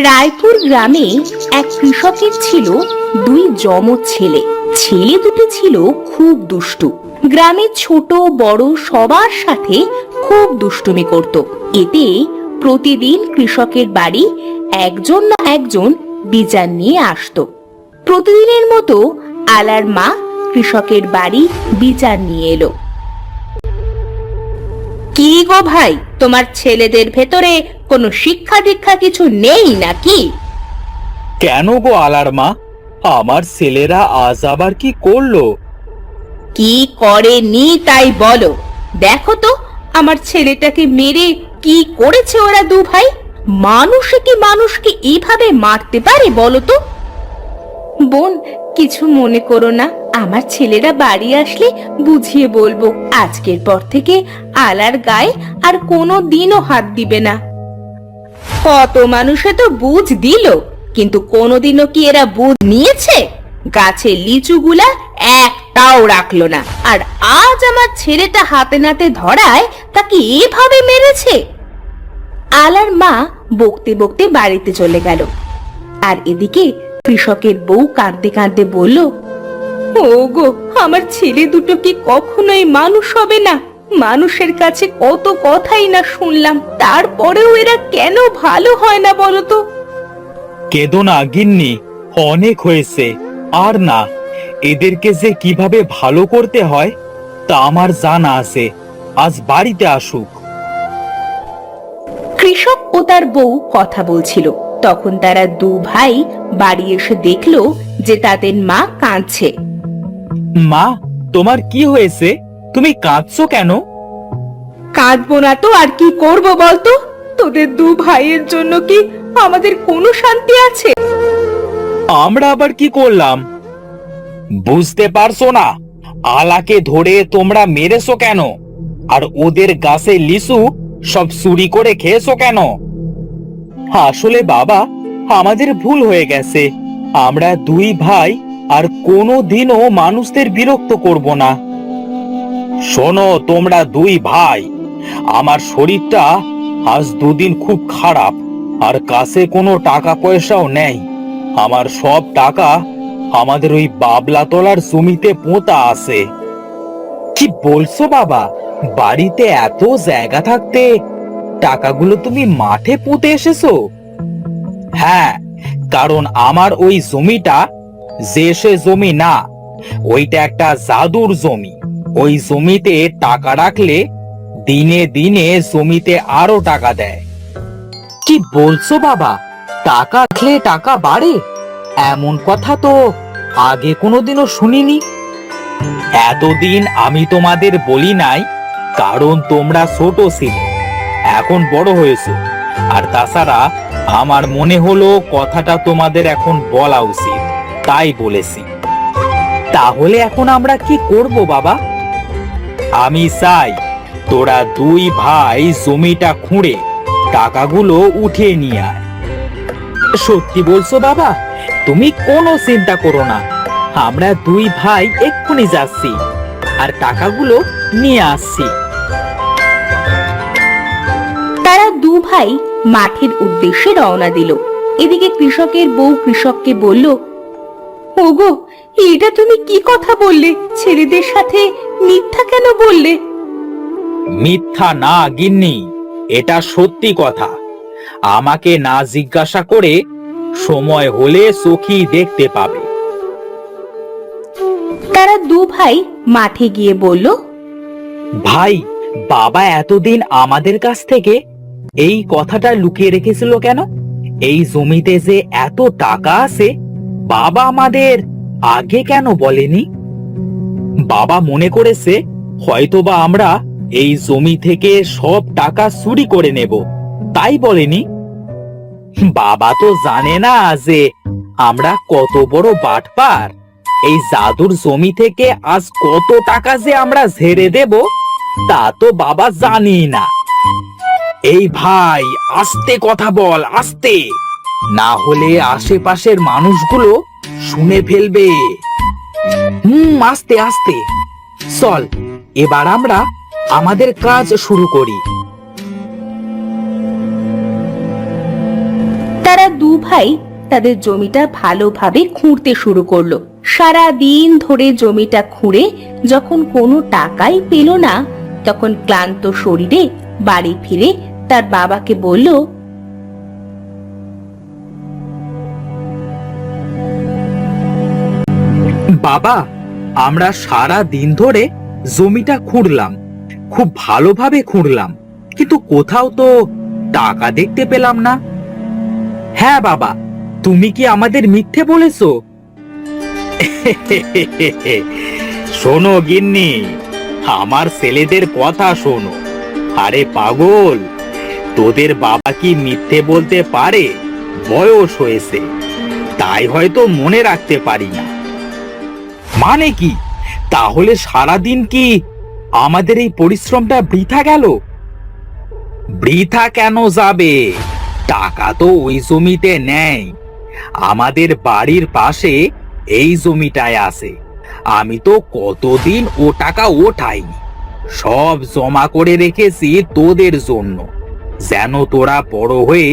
রায়পুর গ্রামে এক কৃষকের ছিল দুই যমজ ছেলে। ছেলে দুটি ছিল খুব দুষ্টু। গ্রামে ছোট বড় সবার সাথে খুব দুষ্টুমি করত। এতে প্রতিদিন কৃষকের বাড়ি একজন না একজন বিচার নিয়ে আসতো। প্রতিদিনের মতো আলার মা কৃষকের বাড়ি বিচার নিয়ে এলো। কি গো ভাই, তোমার ছেলেদের ভেতরে কোনো শিক্ষা দীক্ষা কিছু নেই নাকি? কেন গো আলার মা, আমার ছেলেরা আজ আবার কি করলো? কি করেনি তাই বলো। দেখো তো আমার ছেলেটাকে মেরে কি করেছে ওরা দু ভাই। মানুষে কি মানুষকে এইভাবে মারতে পারে বলো তো? বোন, কিছু মনে করো না, আমার ছেলেরা বাড়ি আসলে বুঝিয়ে বলবো। আজকের পর থেকে আলার গায়ে আর কোনো দিনও হাত দিবে না। কত মানুষে তো বুঝ দিল, কিন্তু কোনোদিনও কি এরা বুঝ নিয়েছে? গাছের লিচুগুলা একটাও রাখলো না, আর আজ আমার ছেলেটা হাতে নাতে ধরায় তাকে এভাবে মেরেছে। আলার মা বকতে বকতে বাড়িতে চলে গেল। আর এদিকে কৃষকের বউ কাঁদতে কাঁদতে বলল, ওগো, আমার ছেলে দুটো কি কখনোই মানুষ হবে না? মানুষের কাছে কত কথাই না শুনলাম, তারপরেও এরা কেন ভালো হয় না বলো তো? কেঁদো না গিন্নি, অনেক হয়েছে, আর না। এদেরকে যে কিভাবে ভালো করতে হয় তা আমার জানা আছে। আজ বাড়িতে আসুক। কৃষক ও তার বউ কথা বলছিল, তখন তারা দু ভাই বাড়ি এসে দেখলো যে তাদের মা কাঁদছে। মা, তোমার কি হয়েছে? তুমি কাঁদছো কেন? কাঁদবো না তো আর কি করব বলতো? তোদের দু ভাইয়ের জন্য কি আমাদের কোনো শান্তি আছে? আমরা আবার কি করলাম? বুঝতে পারছো না? আলাকে ধরে তোমরা মেরেছো কেন? আর ওদের গাছে লিচু সব চুরি করে খেয়েছো কেন? আসলে বাবা, আমাদের ভুল হয়ে গেছে। আমরা দুই ভাই আর কোনোদিনও মানুষদের বিরক্ত করব না। শোনো তোমরা দুই ভাই, আমার শরীরটা আজ দুদিন খুব খারাপ, আর কাছে কোনো টাকা পয়সাও নেই। আমার সব টাকা আমাদের ওই বাবলাতলার জমিতে পোঁতা আছে। কি বলছো বাবা? বাড়িতে এত জায়গা থাকতে টাকাগুলো তুমি মাঠে পুঁতে এসেছো? হ্যাঁ, কারণ আমার ওই জমিটা যে সে জমি না, ওইটা একটা জাদুর জমি। ওই জমিতে টাকা রাখলে দিনে দিনে জমিতে আরো টাকা দেয়। কি বলছো বাবা? টাকা রাখলে টাকা বাড়ে? এমন কথা তো আগে কোনোদিনও শুনিনি। এতদিন আমি তোমাদের বলি নাই, কারণ তোমরা ছোট ছিলে। এখন বড় হয়েছো, আর তাছাড়া আমার মনে হলো কথাটা তোমাদের এখন বলা উচিত, তাই বলেছি। তাহলে এখন আমরা কি করব বাবা? আমি চাই তোরা দুই ভাই জমিটা খুঁড়ে টাকাগুলো উঠিয়ে নিয়ে আয়। সত্যি বলছো বাবা? তুমি কোনো চিন্তা করো না, আমরা দুই ভাই এক্ষুনি যাচ্ছি আর টাকাগুলো নিয়ে আসছি। তারা দু ভাই মাঠের উদ্দেশ্যে রওনা দিল। এদিকে কৃষকের বউ কৃষককে বলল, ওগো, এটা তুমি কি কথা বললে? ছেলেদের সাথে মিথ্যা কেন বললে? মিথ্যা না গিন্নি, এটা সত্যি কথা। আমাকে না জিজ্ঞাসা করে সময় হলে চোখি দেখতে পাবে। তারা দু ভাই মাঠে গিয়ে বলল, ভাই, বাবা এতদিন আমাদের কাছ থেকে এই কথাটা লুকিয়ে রেখেছিল কেন? এই জমিতে যে এত টাকা আছে, বাবা আমাদের আগে কেন বলেনি? বাবা মনে করেছে হয়তোবা আমরা এই জমি থেকে সব টাকা চুরি করে নেব, তাই বলেনি। বাবা তো জানে না যে আমরা কত বড় বাটপার। এই জাদুর জমি থেকে আজ কত টাকা যে আমরা ঝেড়ে দেব তা তো বাবা জানি না। এই ভাই, আস্তে কথা বল, আস্তে, না হলে আশেপাশের মানুষগুলো শুনে ফেলবে। আস্তে আস্তে চল, এবার আমরা আমাদের কাজ শুরু করি। তারা দু ভাই তাদের জমিটা ভালোভাবে খুঁড়তে শুরু করলো। সারা দিন ধরে জমিটা খুঁড়ে যখন কোনো টাকাই পেল না, তখন ক্লান্ত শরীরে বাড়ি ফিরে তার বাবাকে বলল, বাবা, আমরা সারা দিন ধরে জমিটা খুঁড়লাম, খুব ভালোভাবে খুঁড়লাম, কিন্তু কোথাও তো টাকা দেখতে পেলাম না। হ্যাঁ বাবা, তুমি কি আমাদের মিথ্যে বলেছো? শোনো গিন্নি, আমার ছেলেদের কথা শোনো। আরে পাগল, তোদের বাবা কি মিথ্যে বলতে পারে? বয়স হয়েছে, তাই হয়তো মনে রাখতে পারি না। মানে কি? তাহলে সারাদিন কি আমাদের এই পরিশ্রমটা বৃথা গেল? বৃথা কেন যাবে? টাকা তো ওই জমিতে নেই, আমাদের বাড়ির পাশে এই জমিটায় আছে। আমি তো কতদিন ও টাকা ওঠাইনি, সব জমা করে রেখেছি তোদের জন্য, যেন তোরা বড় হয়ে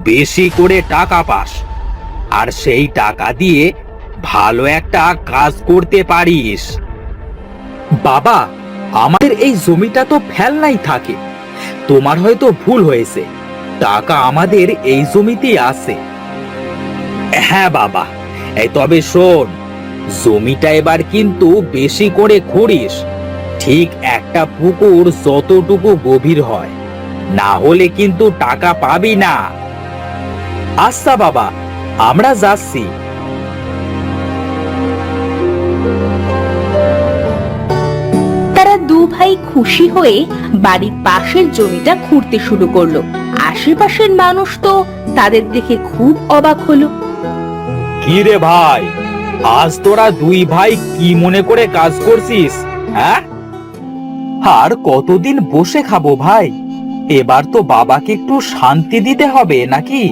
বেশি করে টাকা পাস, আর সেই টাকা দিয়ে ভালো একটা কাজ করতে পারিস। বাবা, আমাদের এই জমিটা তো ফেলনাই থাকে, তোমার হয়তো ভুল হয়েছে, টাকা আমাদের এই জমিতেই আছে। হ্যাঁ বাবা, এই তবে শোন, জমিটা এবার কিন্তু বেশি করে খুঁড়িস, ঠিক একটা পুকুর যতটুকু গভীর হয়, না হলে কিন্তু টাকা পাবি না। আচ্ছা বাবা, আমরা যাচ্ছি। তারা দু ভাই খুশি হয়ে বাড়ির পাশের জমিটা খুঁড়তে শুরু করলো। আশেপাশের মানুষ তো তাদের দেখে খুব অবাক হলো। কি রে ভাই, আজ তোরা দুই ভাই কি মনে করে কাজ করছিস? হ্যাঁ, আর কতদিন বসে খাবো ভাই? এবার তো বাবাকে একটু শান্তি দিতে হবে নাকি?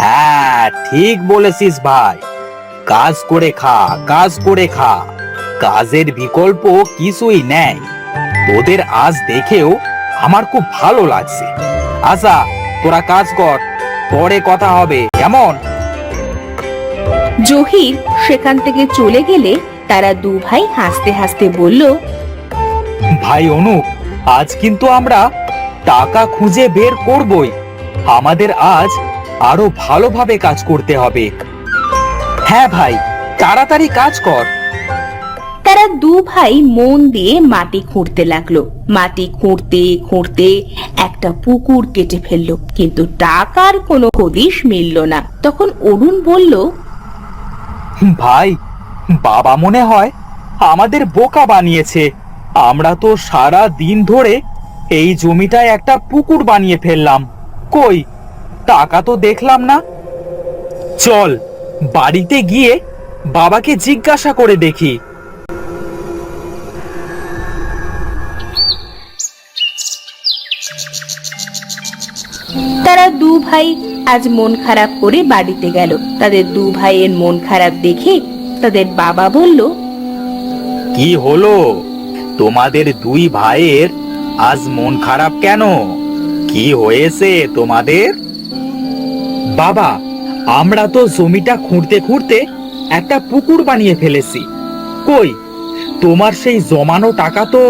হ্যাঁ, ঠিক বলেছিস ভাই, কাজ করে খা, কাজ করে খা, কাজের বিকল্প কিছুই নেই। তোদের আজ দেখেও আমার খুব ভালো লাগছে। আচ্ছা, তোরা কাজ কর, পরে কথা হবে, কেমন? জহির সেখান থেকে চলে গেলে তারা দু ভাই হাসতে হাসতে বলল, ভাই অনুপ, আজ কিন্তু আমরা টাকা খুঁজে বের করবই। আমাদের আজ আরো ভালোভাবে কাজ করতে হবে। হ্যাঁ ভাই, তাড়াতাড়ি কাজ কর। তারা দু ভাই মন দিয়ে মাটি খুঁড়তে লাগলো। মাটি খুঁড়তে খুঁড়তে একটা পুকুর কেটে ফেললো, কিন্তু টাকার কোনো হদিশ মিলল না। তখন অরুণ বলল, ভাই, বাবা মনে হয় আমাদের বোকা বানিয়েছে। আমরা তো সারা দিন ধরে এই জমিটায় একটা পুকুর বানিয়ে ফেললাম, কই টাকা তো দেখলাম না। চল বাড়িতে গিয়ে বাবাকে জিজ্ঞাসা করে দেখি। তারা দু ভাই আজ মন খারাপ করে বাড়িতে গেল। তাদের দু ভাইয়ের মন খারাপ দেখে তাদের বাবা বলল, কি হলো তোমাদের দুই ভাইয়ের আজ মন খারাপ কেন? কি হয়েছে তোমাদের? বাবা, আমরা তো জমিটা খুঁড়তে খুঁড়তে একটা পুকুর বানিয়ে ফেলেছি, কই তোমার সেই জমানো টাকা তো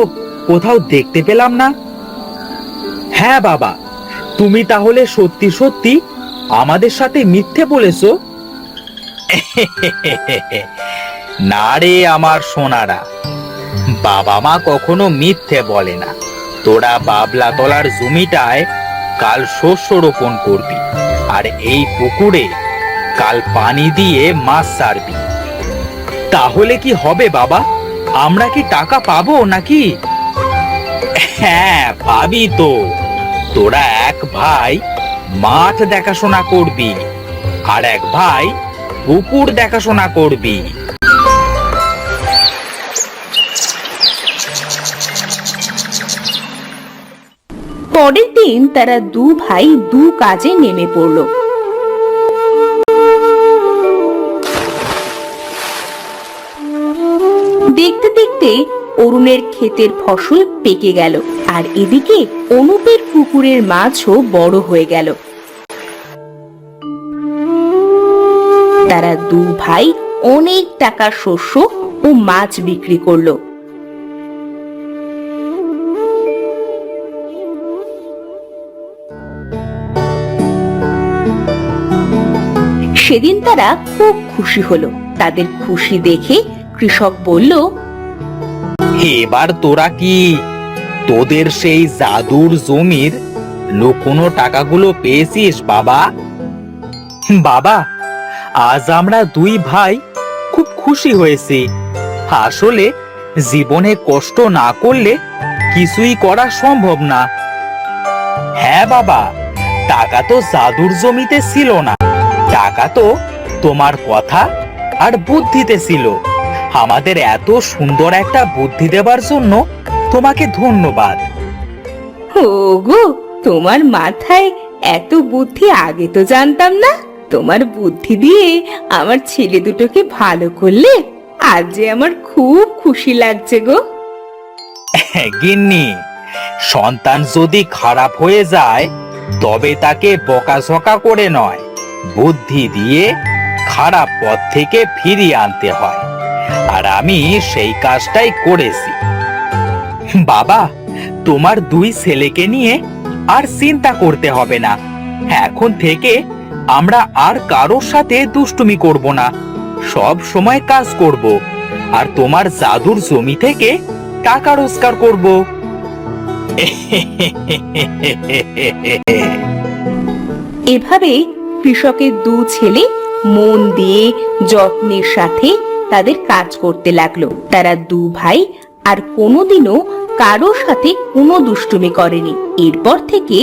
কোথাও দেখতে পেলাম না। হ্যাঁ বাবা, তুমি তাহলে সত্যি সত্যি আমাদের সাথে মিথ্যে বলেছো? না রে আমার সোনারা, বাবা মা কখনো মিথ্যে বলে না। তোরা বাবলা তলার জমিটায় কাল শস্য রোপণ করবি, আর এই পুকুরে কাল পানি দিয়ে মাছ ছাড়বি। তাহলে কি হবে বাবা? আমরা কি টাকা পাবো নাকি? হ্যাঁ, পাবি তো। তোরা এক ভাই মাঠ দেখাশোনা করবি, আর এক ভাই পুকুর দেখাশোনা করবি। পরের দিন তারা দু ভাই দু কাজে নেমে পড়ল। দেখতে দেখতে অরুণের ক্ষেতের ফসল পেকে গেল, আর এদিকে অনুপের পুকুরের মাছও বড় হয়ে গেল। দু ভাই অনেক টাকা শস্য ও মাছ বিক্রি করলো। সেদিন তারা খুব খুশি হলো। তাদের খুশি দেখে কৃষক বলল, এবার তোরা কি তোদের সেই জাদুর জমির লুকোনো টাকাগুলো পেয়েছিস বাবা? বাবা, আজ আমরা দুই ভাই খুব খুশি হয়েছি। আসলে জীবনে কষ্ট না করলে কিছুই করা সম্ভব না। হ্যাঁ বাবা, টাকা তো জাদুর জমিতে ছিল না, টাকা তো তোমার কথা আর বুদ্ধিতে ছিল। আমাদের এত সুন্দর একটা বুদ্ধি দেবার জন্য তোমাকে ধন্যবাদ। ওগো, তোমার মাথায় এত বুদ্ধি আগে তো জানতাম না। তোমার বুদ্ধি দিয়ে আমার ছেলে দুটোকে ভালো করলে, আজ যে আমার খুব খুশি লাগছে গো। গিন্নি, সন্তান যদি খারাপ হয়ে যায় তবে তাকে বকাঝকা করে নয়, বুদ্ধি দিয়ে খারাপ পথ থেকে ফিরিয়ে আনতে হয়। আর আমি সেই কাজটাই করেছি। বাবা, তোমার দুই ছেলেকে নিয়ে আর চিন্তা করতে হবে না। এখন থেকে আমরা আর কারোর সাথে দুষ্টুমি করব না, সব সময় কাজ করব আর তোমার জাদুর জমি থেকে টাকা রোজগার করব। এভাবে কৃষকের দু ছেলে মন দিয়ে যত্নের সাথে তাদের কাজ করতে লাগলো। তারা দু ভাই আর কোনোদিনও কারো সাথে কোনো দুষ্টুমি করেনি। এরপর থেকে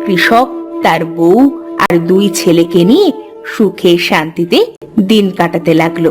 কৃষক তার বউ আর দুই ছেলেকে নিয়ে সুখে শান্তিতে দিন কাটাতে লাগলো।